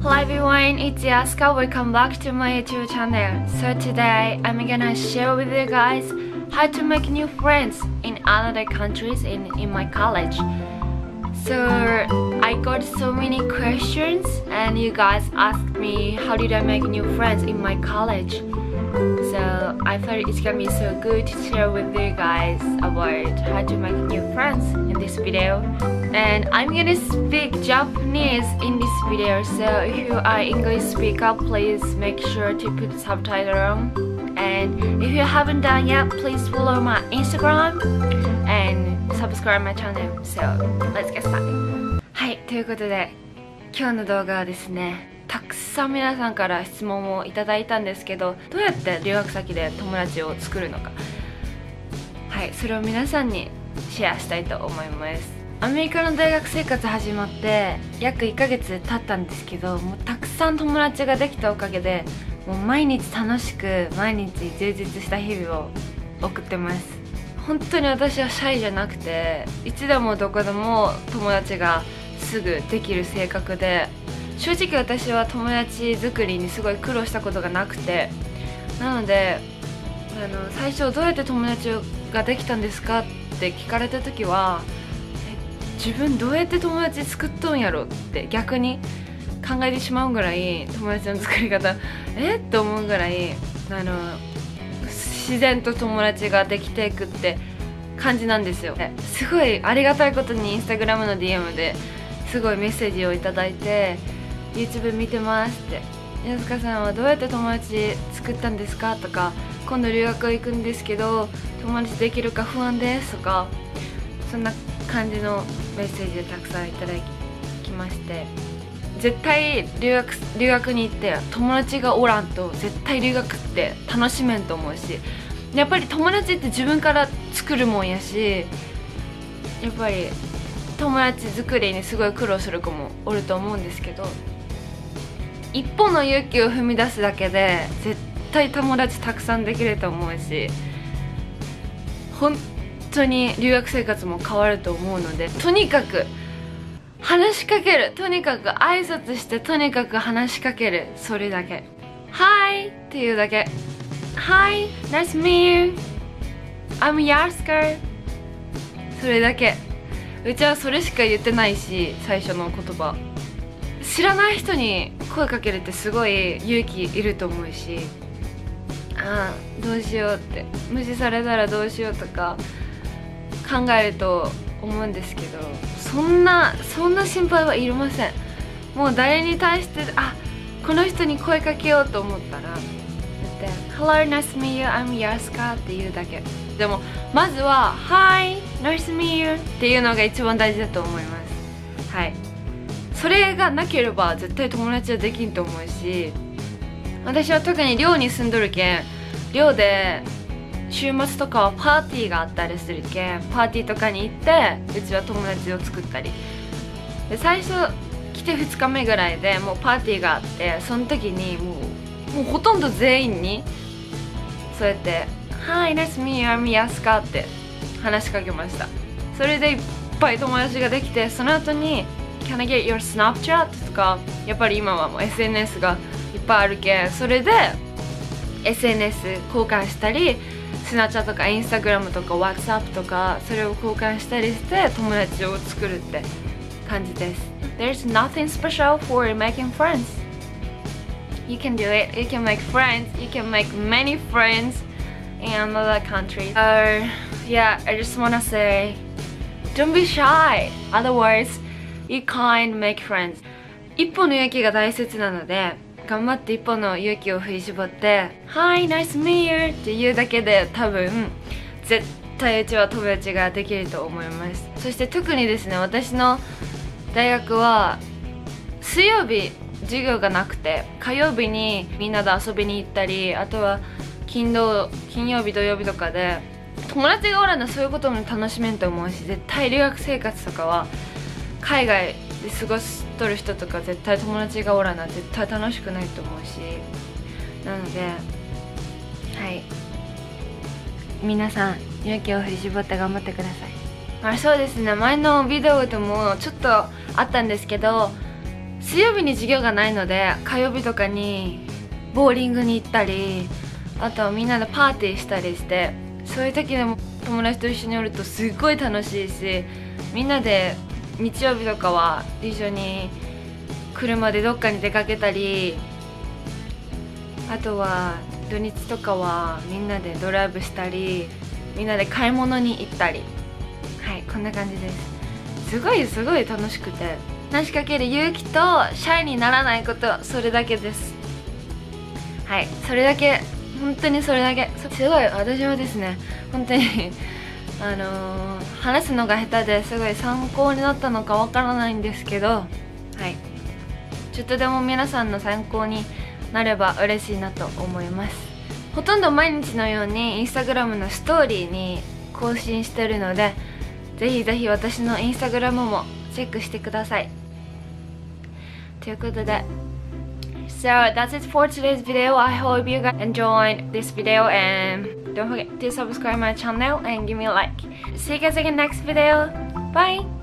Hello everyone, it's Yaska. Welcome back to my YouTube channel. So today I'm gonna share with you guys how to make new friends in other countries in my college. So I got so many questions and you guys asked me how did I make new friends in my college. So I thought it's gonna be so good to share with you guys about how to make new friends in this video. And I'm gonna speak Japanese in this video, so if you are English speaker, please make sure to put subtitle on. And if you haven't done yet, please follow my Instagram and subscribe my channel. So let's get started. はい、ということで今日の動画はですね、たくさん皆さんから質問をいただいたんですけど、どうやって留学先で友達を作るのか、はい、それを皆さんにシェアしたいと思います。アメリカの大学生活始まって約1ヶ月経ったんですけど、もうたくさん友達ができたおかげで、もう毎日楽しく毎日充実した日々を送ってます。本当に私はシャイじゃなくて、いつでもどこでも友達がすぐできる性格で、正直私は友達作りにすごい苦労したことがなくて、なので最初どうやって友達ができたんですかって聞かれた時は、自分どうやって友達作っとんやろって逆に考えてしまうぐらい、友達の作り方って思うぐらい自然と友達ができていくって感じなんですよ。すごいありがたいことにインスタグラムの DM ですごいメッセージをいただいて、 YouTube 見てますって、やすかさんはどうやって友達作ったんですかとか、今度留学行くんですけど友達できるか不安ですとか、そんな感じのメッセージをたくさんいただきまして、絶対留学に行って友達がおらんと絶対留学って楽しめんと思うし、やっぱり友達って自分から作るもんやし、やっぱり友達作りにすごい苦労する子もおると思うんですけど、一歩の勇気を踏み出すだけで絶対友達たくさんできると思うし、本当に留学生活も変わると思うので、とにかく話しかける、とにかく挨拶して、とにかく話しかける、それだけ。 Hi っていうだけ。 Hi, nice to meet you, I'm Yaska。 それだけ。うちはそれしか言ってないし、最初の言葉。知らない人に声かけるってすごい勇気いると思うし、どうしようって、無視されたらどうしようとか考えると思うんですけど、そんな心配はいりません。もう誰に対してこの人に声かけようと思ったら、Hello, nice to meet you, I'm Yaska っていうだけ。でもまずは Hi, nice to meet you っていうのが一番大事だと思います。はい、それがなければ絶対友達はできんと思うし、私は特に寮に住んどるけん、寮で週末とかはパーティーがあったりするけん、パーティーとかに行ってうちは友達を作ったりで、最初来て2日目ぐらいでもうパーティーがあって、その時にもうほとんど全員にそうやってHi, nice to meet you, I'm Yaska って話しかけました。それでいっぱい友達ができて、その後に Can I get your Snapchat? とか、やっぱり今はもう SNS がいっぱいあるけん、それで SNS 交換したり、スナチャとかインスタグラムとか WhatsApp とか、それを交換したりして友達を作るって感じです。 There's nothing special for making friends. You can do it. You can make friends. You can make many friends in another country. So yeah, I just wanna say, don't be shy. Otherwise, you can't make friends. 一歩の勇気が大切なので、頑張って一歩の勇気を振り絞って Hi, nice to meet you って言うだけで、多分絶対うちは友達ができると思います。そして特にですね、私の大学は水曜日授業がなくて、火曜日にみんなで遊びに行ったり、あとは金曜日土曜日とかで友達がおらんの、そういうことも楽しめんと思うし、絶対留学生活とかは海外で過ごしとる人とか絶対友達がおらな絶対楽しくないと思うし、なのではい、皆さん勇気を振り絞って頑張ってください。そうですね、前のビデオでもちょっとあったんですけど、水曜日に授業がないので火曜日とかにボーリングに行ったり、あとはみんなでパーティーしたりして、そういう時でも友達と一緒におるとすっごい楽しいし、みんなで日曜日とかは一緒に車でどっかに出かけたり、あとは土日とかはみんなでドライブしたり、みんなで買い物に行ったり、はい、こんな感じです。すごい楽しくて、話しかける勇気とシャイにならないこと、それだけです。はい、それだけ、本当にそれだけ。すごい私はですね、本当に話すのが下手ですごい参考になったのかわからないんですけど、はい、ちょっとでも皆さんの参考になれば嬉しいなと思います。ほとんど毎日のようにインスタグラムのストーリーに更新してるので、ぜひぜひ私のインスタグラムもチェックしてください。ということで、So that's it for today's video. I hope you guys enjoyed this video and don't forget to subscribe my channel and give me a like. See you guys again next video. Bye!